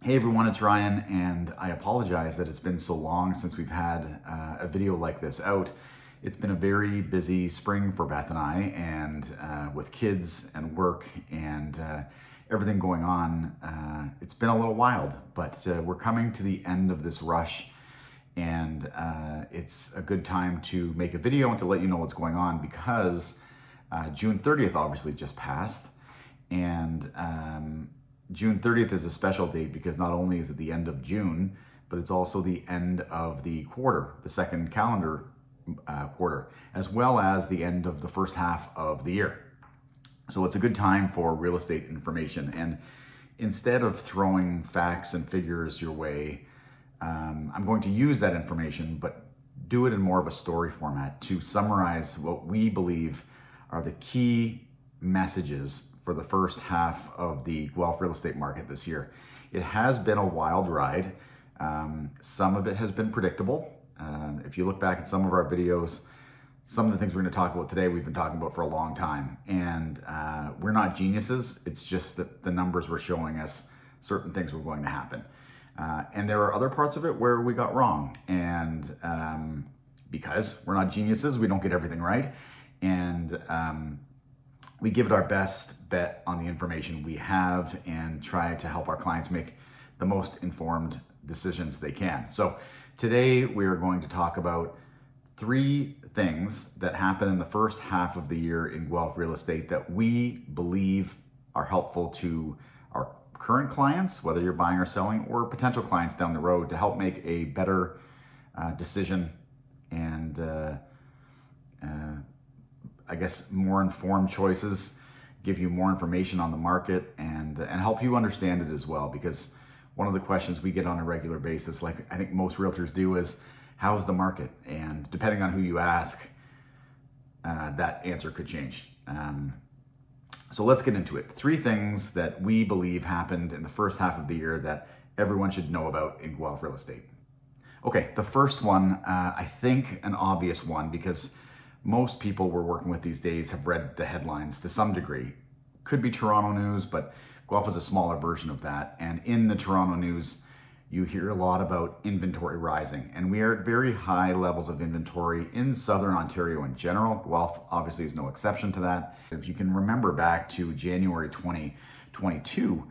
Hey everyone, it's Ryan, and I apologize that it's been so long since we've had a video like this out. It's been a very busy spring for Beth and I, and with kids and work and everything going on, it's been a little wild, but we're coming to the end of this rush, and it's a good time to make a video and to let you know what's going on because June 30th obviously just passed, and June 30th is a special date because not only is it the end of June, but it's also the end of the quarter, the second calendar quarter, as well as the end of the first half of the year. So it's a good time for real estate information. And instead of throwing facts and figures your way, I'm going to use that information, but do it in more of a story format to summarize what we believe are the key messages for the first half of the Guelph real estate market this year. It has been a wild ride. Some of it has been predictable. If you look back at some of our videos, some of the things we're going to talk about today, we've been talking about for a long time. And we're not geniuses. It's just that the numbers were showing us certain things were going to happen. And there are other parts of it where we got wrong. And because we're not geniuses, we don't get everything right. And we give it our best bet on the information we have and try to help our clients make the most informed decisions they can. So today we are going to talk about 3 things that happen in the first half of the year in Guelph real estate that we believe are helpful to our current clients, whether you're buying or selling, or potential clients down the road, to help make a better decision and I guess more informed choices, give you more information on the market, and help you understand it as well. Because one of the questions we get on a regular basis, like I think most realtors do, is how's the market? And depending on who you ask, that answer could change. So let's get into it. 3 things that we believe happened in the first half of the year that everyone should know about in Guelph real estate. Okay, the first one, I think an obvious one, because most people we're working with these days have read the headlines to some degree. Could be Toronto news, but Guelph is a smaller version of that. And in the Toronto news, you hear a lot about inventory rising. And we are at very high levels of inventory in Southern Ontario in general. Guelph obviously is no exception to that. If you can remember back to January 2022,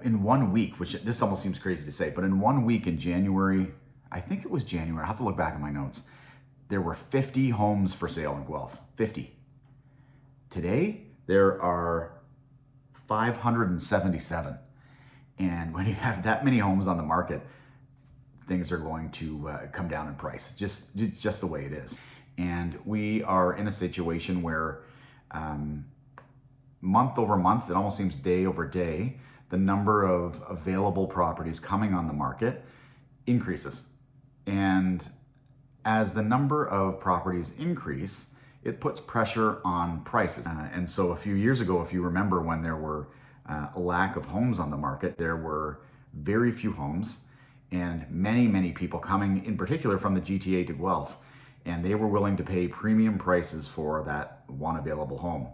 in 1 week, which this almost seems crazy to say, but in 1 week in January, I think it was January, I have to look back at my notes, there were 50 homes for sale in Guelph, 50. Today, there are 577. And when you have that many homes on the market, things are going to come down in price, just the way it is. And we are in a situation where month over month, it almost seems day over day, the number of available properties coming on the market increases. And as the number of properties increase, it puts pressure on prices. And so a few years ago, if you remember, when there were a lack of homes on the market, there were very few homes and many people coming, in particular from the GTA to Guelph, and they were willing to pay premium prices for that one available home.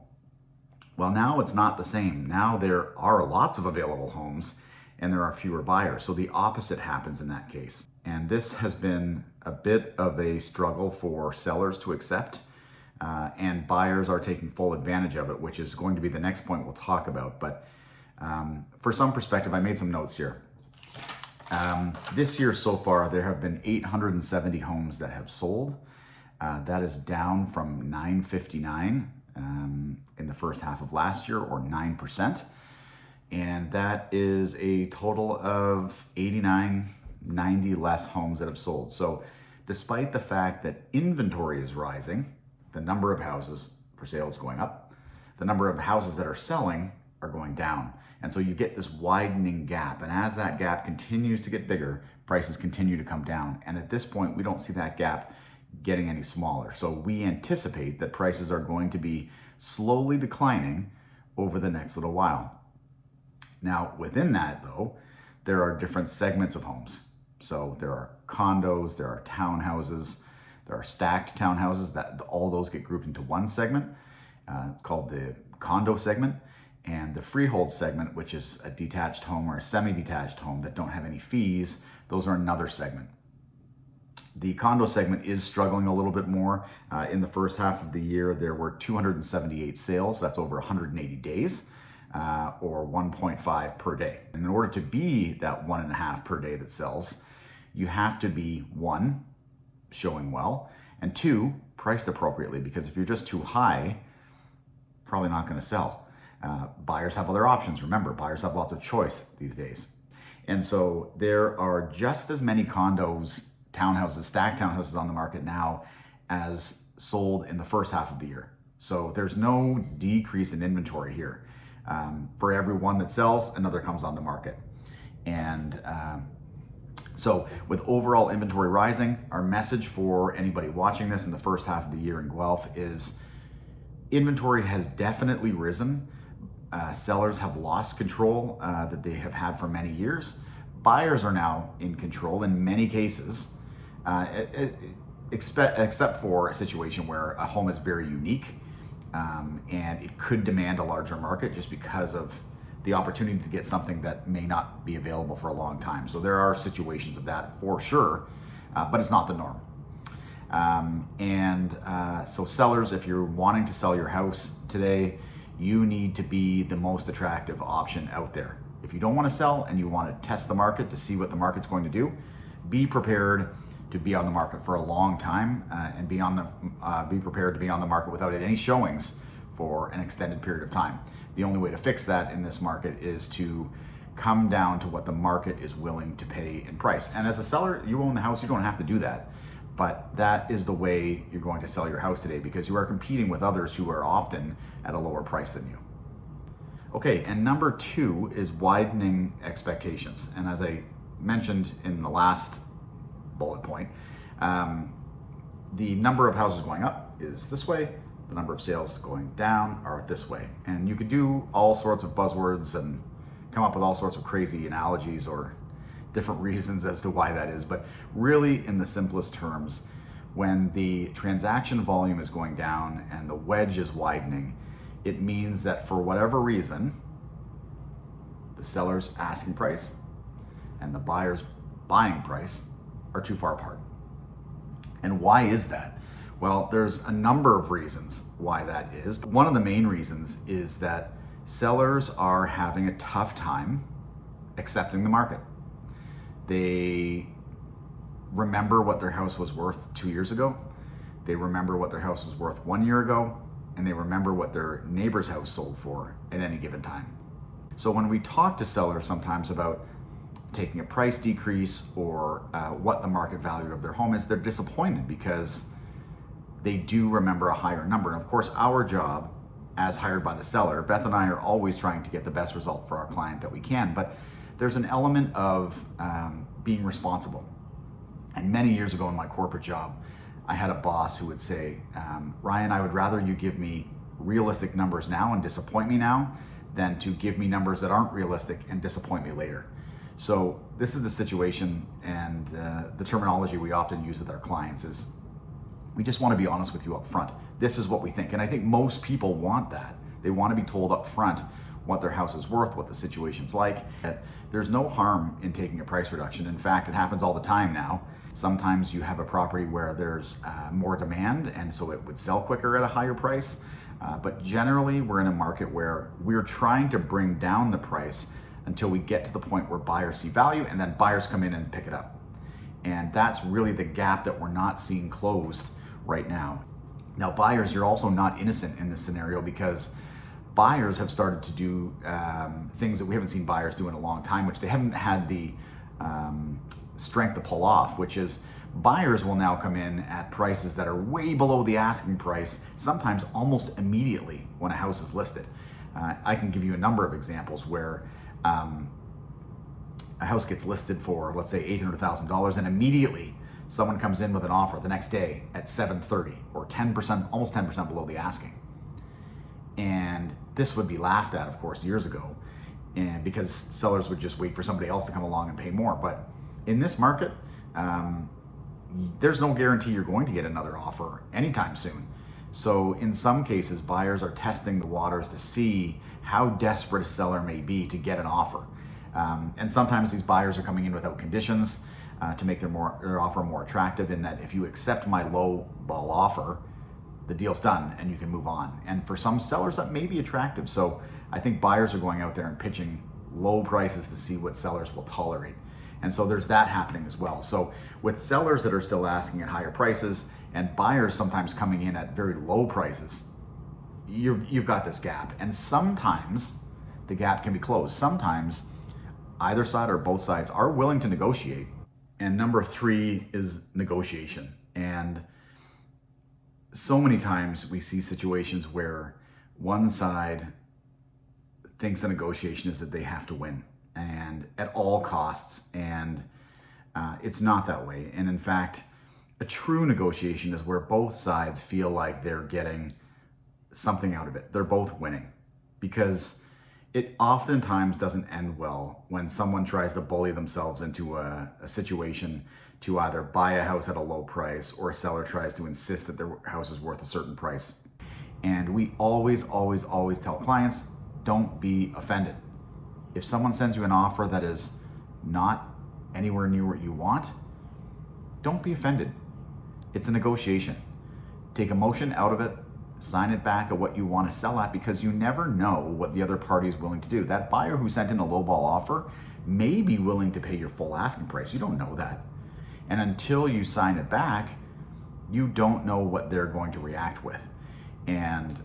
Well, now it's not the same. Now there are lots of available homes and there are fewer buyers. So the opposite happens in that case. And this has been a bit of a struggle for sellers to accept, and buyers are taking full advantage of it, which is going to be the next point we'll talk about. But for some perspective, I made some notes here. This year so far, there have been 870 homes that have sold. That is down from 959 in the first half of last year, or 9%. And that is a total of 90 less homes that have sold. So despite the fact that inventory is rising, the number of houses for sale is going up, the number of houses that are selling are going down. And so you get this widening gap. And as that gap continues to get bigger, prices continue to come down. And at this point, we don't see that gap getting any smaller. So we anticipate that prices are going to be slowly declining over the next little while. Now, within that though, there are different segments of homes. So there are condos, there are townhouses, there are stacked townhouses, that all those get grouped into one segment. It's called the condo segment. And the freehold segment, which is a detached home or a semi-detached home that don't have any fees, those are another segment. The condo segment is struggling a little bit more. In the first half of the year, there were 278 sales. That's over 180 days, or 1.5 per day. And in order to be that 1.5 per day that sells, you have to be, one, showing well, and two, priced appropriately, because if you're just too high, probably not going to sell. Buyers have other options. Remember, buyers have lots of choice these days. And so there are just as many condos, townhouses, stacked townhouses on the market now as sold in the first half of the year. So there's no decrease in inventory here. For every one that sells, another comes on the market. And so with overall inventory rising, our message for anybody watching this in the first half of the year in Guelph is inventory has definitely risen. Sellers have lost control that they have had for many years. Buyers are now in control in many cases, except for a situation where a home is very unique and it could demand a larger market just because of the opportunity to get something that may not be available for a long time. So there are situations of that for sure, but it's not the norm. So sellers, if you're wanting to sell your house today, you need to be the most attractive option out there. If you don't want to sell and you want to test the market to see what the market's going to do, be prepared to be on the market for a long time and be prepared to be on the market without any showings for an extended period of time. The only way to fix that in this market is to come down to what the market is willing to pay in price. And as a seller, you own the house, you don't have to do that. But that is the way you're going to sell your house today, because you are competing with others who are often at a lower price than you. Okay, and number two is widening expectations. And as I mentioned in the last bullet point, the number of houses going up is this way, the number of sales going down are this way. And you could do all sorts of buzzwords and come up with all sorts of crazy analogies or different reasons as to why that is, but really in the simplest terms, when the transaction volume is going down and the wedge is widening, it means that for whatever reason, the seller's asking price and the buyer's buying price are too far apart. And why is that? Well, there's a number of reasons why that is. One of the main reasons is that sellers are having a tough time accepting the market. They remember what their house was worth 2 years ago. They remember what their house was worth 1 year ago, and they remember what their neighbor's house sold for at any given time. So when we talk to sellers sometimes about taking a price decrease or what the market value of their home is, they're disappointed because they do remember a higher number. And of course, our job as hired by the seller, Beth and I are always trying to get the best result for our client that we can, but there's an element of being responsible. And many years ago in my corporate job, I had a boss who would say, Ryan, I would rather you give me realistic numbers now and disappoint me now than to give me numbers that aren't realistic and disappoint me later. So this is the situation, and the terminology we often use with our clients is we just want to be honest with you up front. This is what we think. And I think most people want that. They want to be told up front what their house is worth, what the situation's like. There's no harm in taking a price reduction. In fact, it happens all the time now. Sometimes you have a property where there's more demand, and so it would sell quicker at a higher price. But generally, we're in a market where we're trying to bring down the price until we get to the point where buyers see value, and then buyers come in and pick it up. And that's really the gap that we're not seeing closed right now. Now, buyers, you're also not innocent in this scenario, because buyers have started to do things that we haven't seen buyers do in a long time, which they haven't had the strength to pull off, which is buyers will now come in at prices that are way below the asking price, sometimes almost immediately when a house is listed. I can give you a number of examples where a house gets listed for, let's say, $800,000, and immediately someone comes in with an offer the next day at $730,000 or 10%, almost 10% below the asking. And this would be laughed at, of course, years ago, and because sellers would just wait for somebody else to come along and pay more. But in this market, there's no guarantee you're going to get another offer anytime soon. So in some cases, buyers are testing the waters to see how desperate a seller may be to get an offer. And sometimes these buyers are coming in without conditions to make their offer more attractive, in that if you accept my low ball offer, the deal's done and you can move on. And for some sellers, that may be attractive. So I think buyers are going out there and pitching low prices to see what sellers will tolerate. And so there's that happening as well. So with sellers that are still asking at higher prices and buyers sometimes coming in at very low prices, you've got this gap. And sometimes the gap can be closed. Sometimes either side or both sides are willing to negotiate. And number 3 is negotiation. And so many times we see situations where one side thinks a negotiation is that they have to win and at all costs. And it's not that way. And in fact, a true negotiation is where both sides feel like they're getting something out of it. They're both winning, because it oftentimes doesn't end well when someone tries to bully themselves into a situation to either buy a house at a low price, or a seller tries to insist that their house is worth a certain price. And we always tell clients, don't be offended. If someone sends you an offer that is not anywhere near what you want, don't be offended. It's a negotiation. Take emotion out of it, sign it back at what you want to sell at, because you never know what the other party is willing to do. That buyer who sent in a lowball offer may be willing to pay your full asking price. You don't know that. And until you sign it back, you don't know what they're going to react with. And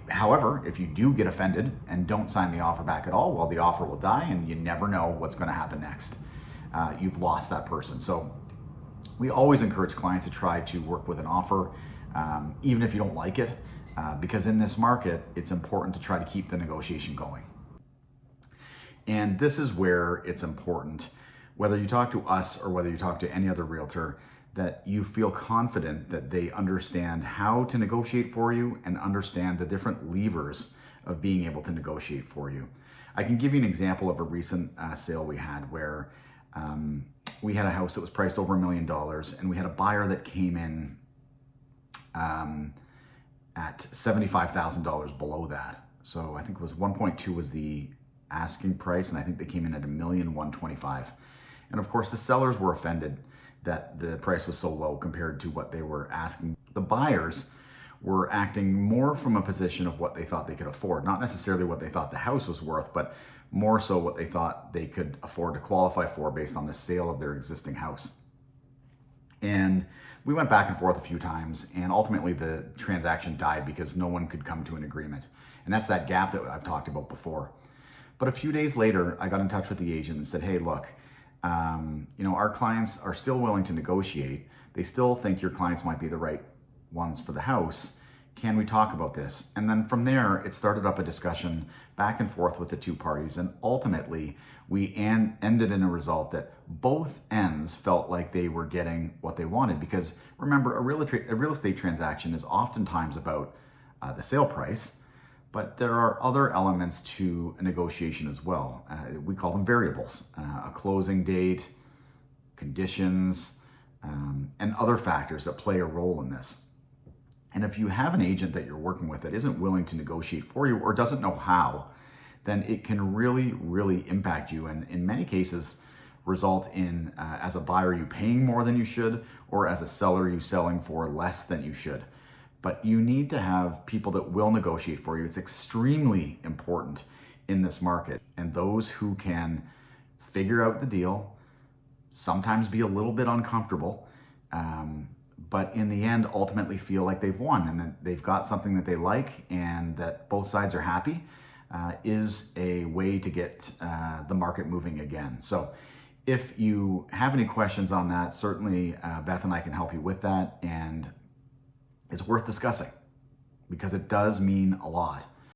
however, if you do get offended and don't sign the offer back at all, well, the offer will die and you never know what's going to happen next. You've lost that person. So we always encourage clients to try to work with an offer, even if you don't like it, because in this market, it's important to try to keep the negotiation going. And this is where it's important, whether you talk to us or whether you talk to any other realtor, that you feel confident that they understand how to negotiate for you and understand the different levers of being able to negotiate for you. I can give you an example of a recent sale we had where we had a house that was priced over $1 million, and we had a buyer that came in at $75,000 below that. So I think it was 1.2 was the asking price, and I think they came in at $1,125,000. And of course, the sellers were offended that the price was so low compared to what they were asking. The buyers were acting more from a position of what they thought they could afford, not necessarily what they thought the house was worth, but more so what they thought they could afford to qualify for based on the sale of their existing house. And we went back and forth a few times, and ultimately the transaction died because no one could come to an agreement. And that's that gap that I've talked about before. But a few days later, I got in touch with the agent and said, hey, look, our clients are still willing to negotiate. They still think your clients might be the right ones for the house. Can we talk about this? And then from there, it started up a discussion back and forth with the two parties. And ultimately, we ended in a result that both ends felt like they were getting what they wanted. Because remember, a real estate transaction is oftentimes about the sale price, but there are other elements to a negotiation as well. We call them variables, a closing date, conditions, and other factors that play a role in this. And if you have an agent that you're working with that isn't willing to negotiate for you or doesn't know how, then it can really impact you, and in many cases result in, as a buyer, you paying more than you should, or as a seller, you selling for less than you should. But you need to have people that will negotiate for you. It's extremely important in this market. And those who can figure out the deal, sometimes be a little bit uncomfortable, but in the end, ultimately feel like they've won and that they've got something that they like and that both sides are happy, is a way to get the market moving again. So if you have any questions on that, certainly Beth and I can help you with that. And it's worth discussing because it does mean a lot.